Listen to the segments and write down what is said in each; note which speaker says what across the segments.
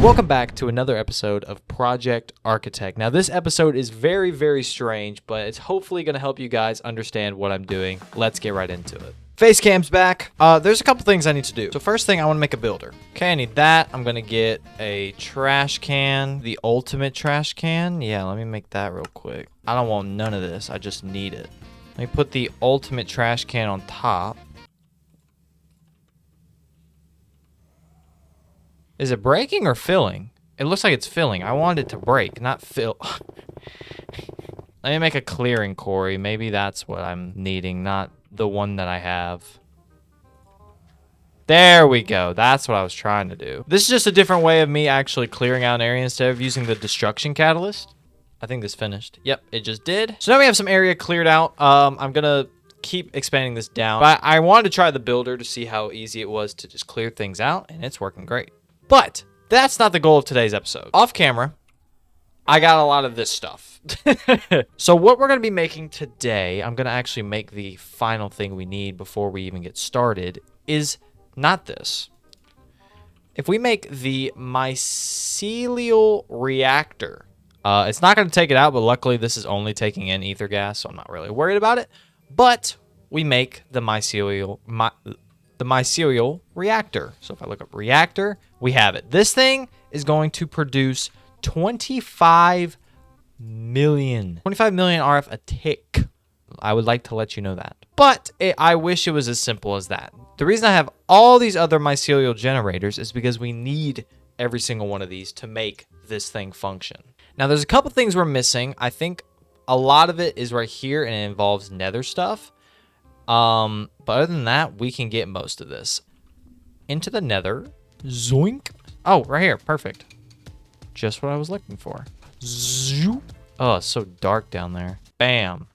Speaker 1: Welcome back to another episode of Project Architect. Now, this episode is very, very strange, but it's hopefully going to help you guys understand what I'm doing. Let's get right into it. Face cam's back. There's a couple things I need to do. So first thing, I want to make a builder. Okay, I need that. I'm going to get a trash can, the ultimate trash can. Yeah, let me make that real quick. I don't want none of this. I just need it. Let me put the ultimate trash can on top. Is it breaking or filling? It looks like it's filling. I wanted it to break, not fill. Let me make a clearing quarry. Maybe that's what I'm needing, not the one that I have. There we go. That's what I was trying to do. This is just a different way of me actually clearing out an area instead of using the destruction catalyst. I think this finished. Yep, it just did. So now we have some area cleared out. I'm gonna keep expanding this down. But I wanted to try the builder to see how easy it was to just clear things out, and it's working great. But that's not the goal of today's episode. Off camera, I got a lot of this stuff. So what we're going to be making today, I'm going to actually make the final thing we need before we even get started, is not this. If we make the mycelial reactor, it's not going to take it out, but luckily this is only taking in ether gas, so I'm not really worried about it. But we make the mycelial reactor. So if I look up reactor, we have it. This thing is going to produce 25 million RF a tick. I would like to let you know that. But I wish it was as simple as that. The reason I have all these other mycelial generators is because we need every single one of these to make this thing function. Now, there's a couple things we're missing. I think a lot of it is right here, and it involves nether stuff. But other than that, we can get most of this. Into the nether. Zoink. Oh, right here. Perfect. Just what I was looking for. Zoop. Oh, it's so dark down there. Bam.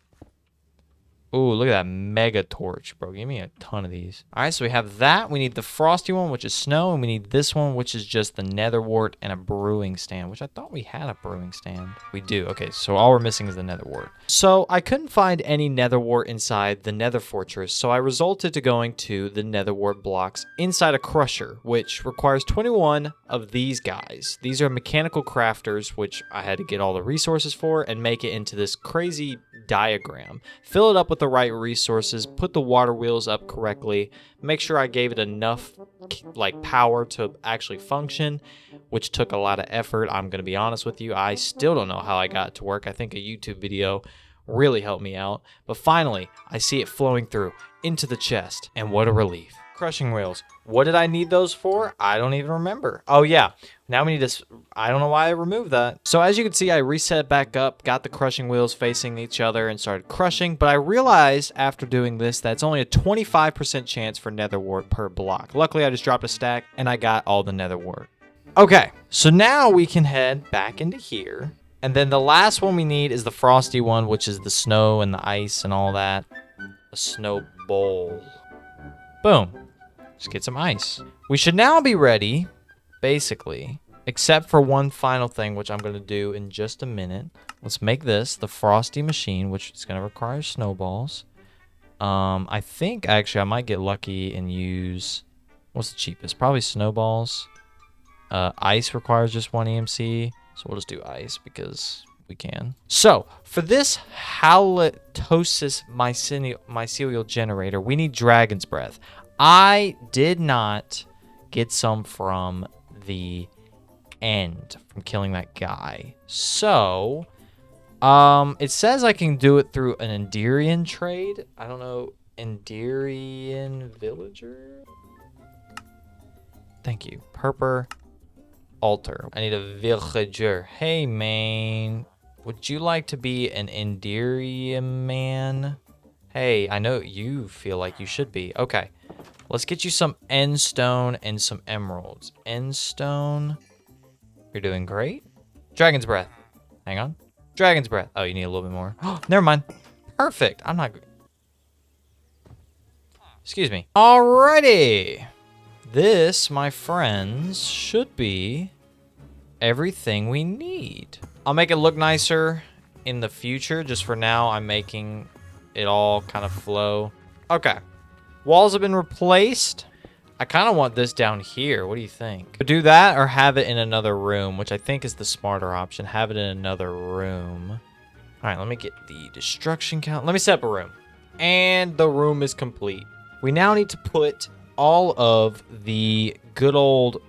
Speaker 1: Ooh, look at that mega torch, bro. Give me a ton of these. All right, so we have that. We need the frosty one, which is snow, and we need this one, which is just the nether wart and a brewing stand, which I thought we had a brewing stand. We do. Okay, so all we're missing is the nether wart. So I couldn't find any nether wart inside the nether fortress, so I resorted to going to the nether wart blocks inside a crusher, which requires 21 of these guys. These are mechanical crafters, which I had to get all the resources for and make it into this crazy diagram. Fill it up with the right resources, put the water wheels up correctly, make sure I gave it enough like power to actually function, which took a lot of effort. I'm going to be honest with you, I still don't know how I got it to work. I think a YouTube video really helped me out, but finally I see it flowing through into the chest, and what a relief. Crushing wheels. What did I need those for? I don't even remember. Oh yeah, now we need this. I don't know why I removed that. So as you can see, I reset it back up, got the crushing wheels facing each other and started crushing, but I realized after doing this that it's only a 25% chance for nether wart per block. Luckily, I just dropped a stack and I got all the nether wart. Okay, so now we can head back into here. And then the last one we need is the frosty one, which is the snow and the ice and all that. A snow bowl. Boom. Just get some ice. We should now be ready, basically, except for one final thing, which I'm going to do in just a minute. Let's make this the frosty machine, which is going to require snowballs. I think, actually, I might get lucky and use... What's the cheapest? Probably snowballs. Ice requires just one EMC, so we'll just do ice because we can. So, for this halitosis mycelial generator, we need dragon's breath. I did not get some from the end, from killing that guy. So, it says I can do it through an Enderian trade. I don't know, Enderian villager? Thank you. Purper altar. I need a villager. Hey, man. Would you like to be an Enderian man? Hey, I know you feel like you should be. Okay. Let's get you some end stone and some emeralds. End stone. You're doing great. Dragon's breath. Hang on. Dragon's breath. Oh, you need a little bit more. Oh, never mind. Perfect. I'm not... Excuse me. Alrighty. This, my friends, should be everything we need. I'll make it look nicer in the future. Just for now, I'm making it all kind of flow. Okay. Walls have been replaced. I kind of want this down here. What do you think? Do that or have it in another room, which I think is the smarter option. Have it in another room. All right, let me get the destruction count. Let me set up a room. And the room is complete. We now need to put all of the good old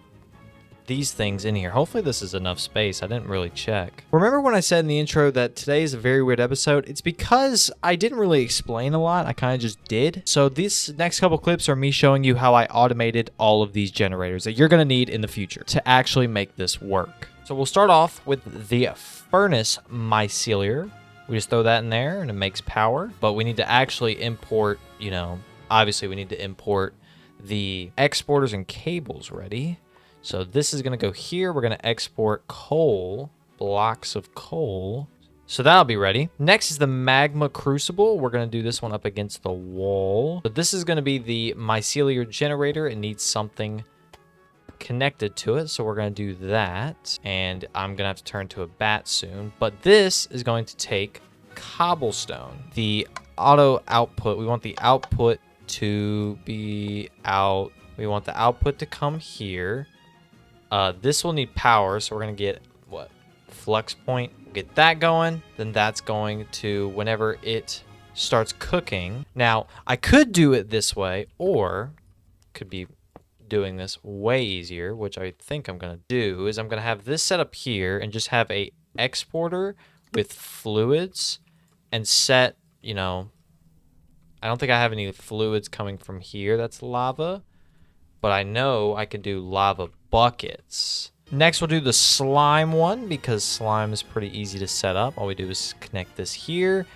Speaker 1: these things in here. Hopefully this is enough space. I didn't really check. Remember when I said in the intro that today is a very weird episode? It's because I didn't really explain a lot. I kind of just did. So these next couple clips are me showing you how I automated all of these generators that you're going to need in the future to actually make this work. So we'll start off with the furnace mycelium. We just throw that in there and it makes power, but we need to actually import, you know, obviously we need to import the exporters and cables ready. So this is going to go here. We're going to export coal, blocks of coal. So that'll be ready. Next is the magma crucible. We're going to do this one up against the wall. So this is going to be the mycelium generator. It needs something connected to it. So we're going to do that. And I'm going to have to turn to a bat soon. But this is going to take cobblestone. The auto output, we want the output to be out. We want the output to come here. This will need power, so we're going to get, what, flux point. We'll get that going. Then that's going to, whenever it starts cooking. Now, I could do it this way, or could be doing this way easier, which I think I'm going to do, is I'm going to have this set up here and just have a exporter with fluids and set, you know, I don't think I have any fluids coming from here that's lava, but I know I can do lava buckets. Next, we'll do the slime one because slime is pretty easy to set up. All we do is connect this here.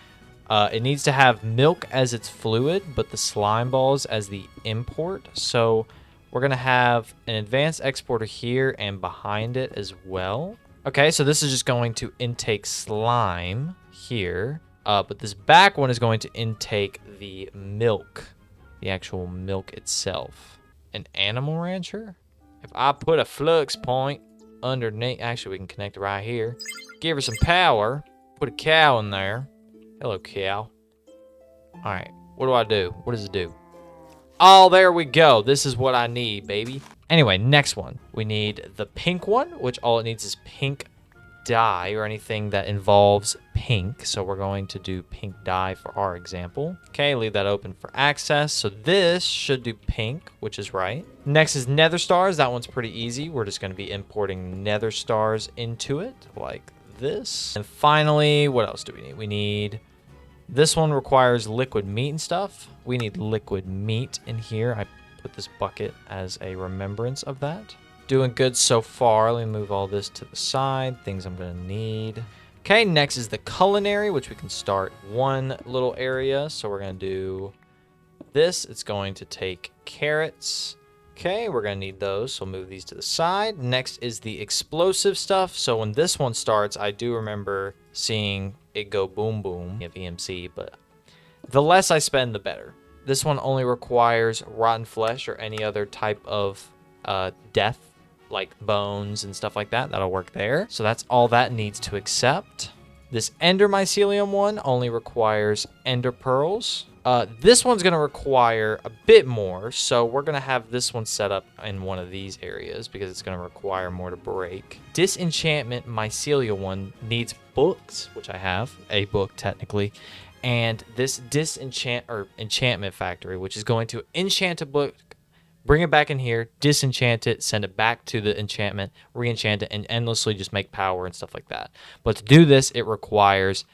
Speaker 1: It needs to have milk as its fluid, but the slime balls as the import. So we're going to have an advanced exporter here and behind it as well. Okay, so this is just going to intake slime here. But this back one is going to intake the milk, the actual milk itself. An animal rancher? If I put a flux point underneath, actually we can connect it right here. Give her some power. Put a cow in there. Hello, cow. All right, what do I do? What does it do? Oh, there we go. This is what I need, baby. Anyway, next one. We need the pink one, which all it needs is pink dye or anything that involves pink. So we're going to do pink dye for our example. Okay, leave that open for access. So this should do pink, which is right. Next is nether stars. That one's pretty easy. We're just going to be importing nether stars into it like this. And finally, what else do we need? We need, this one requires liquid meat and stuff. We need liquid meat in here. I put this bucket as a remembrance of that. Doing good so far. Let me move all this to the side. Things I'm going to need. Okay, next is the culinary, which we can start one little area. So we're going to do this. It's going to take carrots. Okay, we're going to need those. So move these to the side. Next is the explosive stuff. So when this one starts, I do remember seeing it go boom boom. We have EMC, but the less I spend, the better. This one only requires rotten flesh or any other type of death, like bones and stuff like that. That'll work there. So that's all that needs to accept. This ender mycelium one only requires ender pearls. This one's going to require a bit more, so we're going to have this one set up in one of these areas because it's going to require more to break. Disenchantment mycelium one needs books, which I have, a book technically, and this enchantment factory, which is going to enchant a book, bring it back in here, disenchant it, send it back to the enchantment, re-enchant it, and endlessly just make power and stuff like that. But to do this, it requires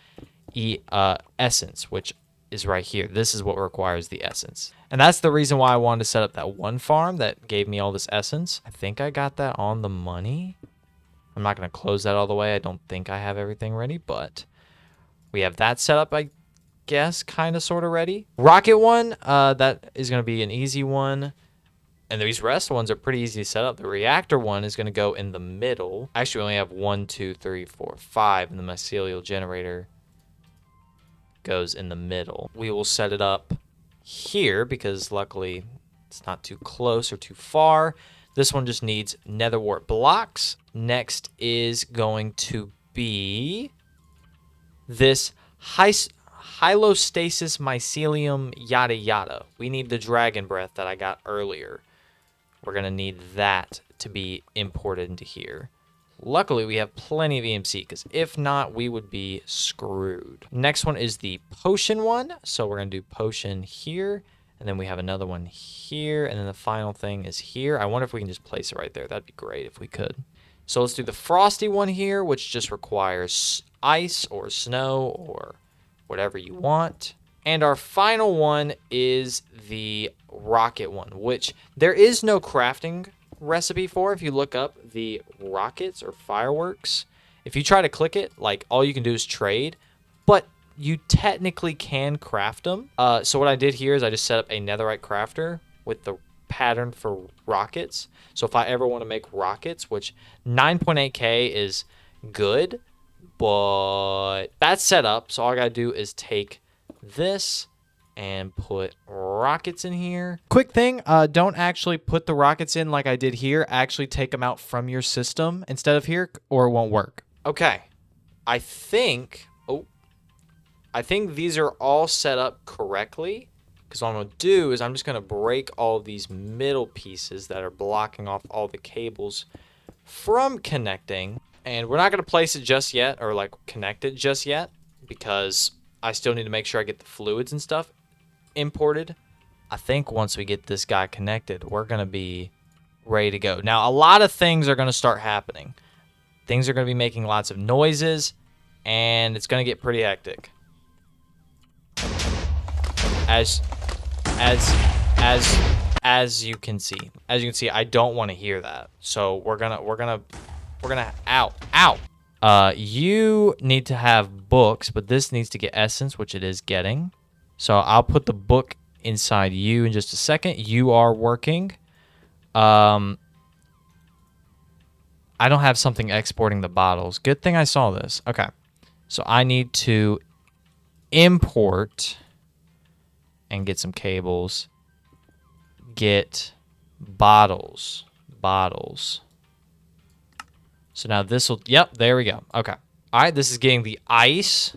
Speaker 1: essence, which is right here. This is what requires the essence. And that's the reason why I wanted to set up that one farm that gave me all this essence. I think I got that on the money. I'm not going to close that all the way. I don't think I have everything ready, but we have that set up, I guess, kind of sort of ready. Rocket one, that is going to be an easy one. And these rest ones are pretty easy to set up. The reactor one is going to go in the middle. Actually, we only have 1, 2, 3, 4, 5, and the mycelial generator goes in the middle. We will set it up here because luckily it's not too close or too far. This one just needs nether wart blocks. Next is going to be this hylostasis mycelium yada yada. We need the dragon breath that I got earlier. we're going to need that to be imported into here. Luckily, we have plenty of EMC, because if not, we would be screwed. Next one is the potion one. So we're going to do potion here, and then we have another one here, and then the final thing is here. I wonder if we can just place it right there. That'd be great if we could. So let's do the frosty one here, which just requires ice or snow or whatever you want. And our final one is the rocket one, which there is no crafting recipe for. If you look up the rockets or fireworks, if you try to click it, like all you can do is trade, but you technically can craft them. So what I did here is I just set up a netherite crafter with the pattern for rockets. So if I ever want to make rockets, which 9.8k is good, but that's set up. So all I gotta do is take this and put rockets in here. Quick thing, don't actually put the rockets in like I did here. Actually take them out from your system instead of here, or it won't work. Okay, I think these are all set up correctly, because what I'm gonna do is I'm just gonna break all these middle pieces that are blocking off all the cables from connecting, and we're not gonna place it just yet, or like connect it just yet, because I still need to make sure I get the fluids and stuff imported. I think once we get this guy connected, we're going to be ready to go. Now, a lot of things are going to start happening. Things are going to be making lots of noises, and it's going to get pretty hectic. As you can see. As you can see, I don't want to hear that. So we're gonna ow. You need to have books, but this needs to get essence, which it is getting. So I'll put the book inside you in just a second. You are working. I don't have something exporting the bottles. Good thing I saw this. Okay. So I need to import and get some cables. Get bottles. So now this will, yep, there we go. Okay. All right, this is getting the ice.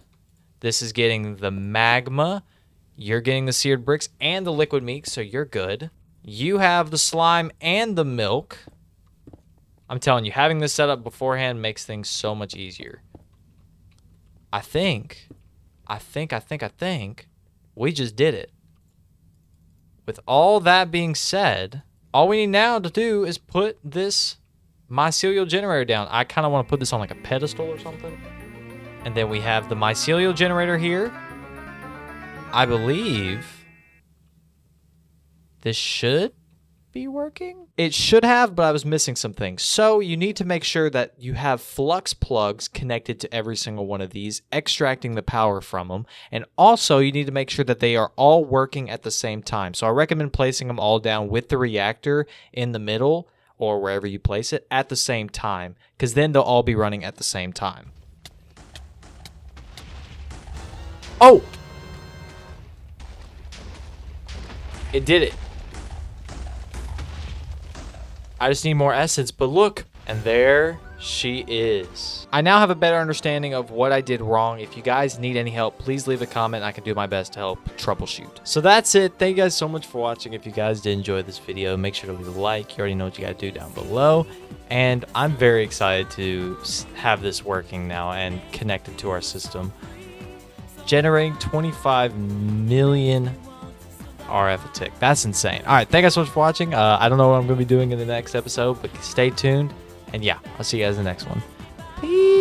Speaker 1: This is getting the magma. You're getting the seared bricks and the liquid meat, so you're good. You have the slime and the milk. I'm telling you, having this set up beforehand makes things so much easier. I think we just did it. With all that being said, all we need now to do is put this mycelial generator down. I kind of want to put this on like a pedestal or something. And then we have the mycelial generator here. I believe this should be working. It should have, but I was missing some things. So you need to make sure that you have flux plugs connected to every single one of these, extracting the power from them. And also you need to make sure that they are all working at the same time. So I recommend placing them all down with the reactor in the middle or wherever you place it at the same time, because then they'll all be running at the same time. Oh! It did it. I just need more essence, but look, and there she is. I now have a better understanding of what I did wrong. If you guys need any help, please leave a comment. I can do my best to help troubleshoot. So that's it. Thank you guys so much for watching. If you guys did enjoy this video, make sure to leave a like. You already know what you got to do down below. And I'm very excited to have this working now and connected to our system. Generating 25 million RF a tick. That's insane. All right, thank you guys so much for watching. I don't know what I'm going to be doing in the next episode, but stay tuned. And yeah, I'll see you guys in the next one. Peace.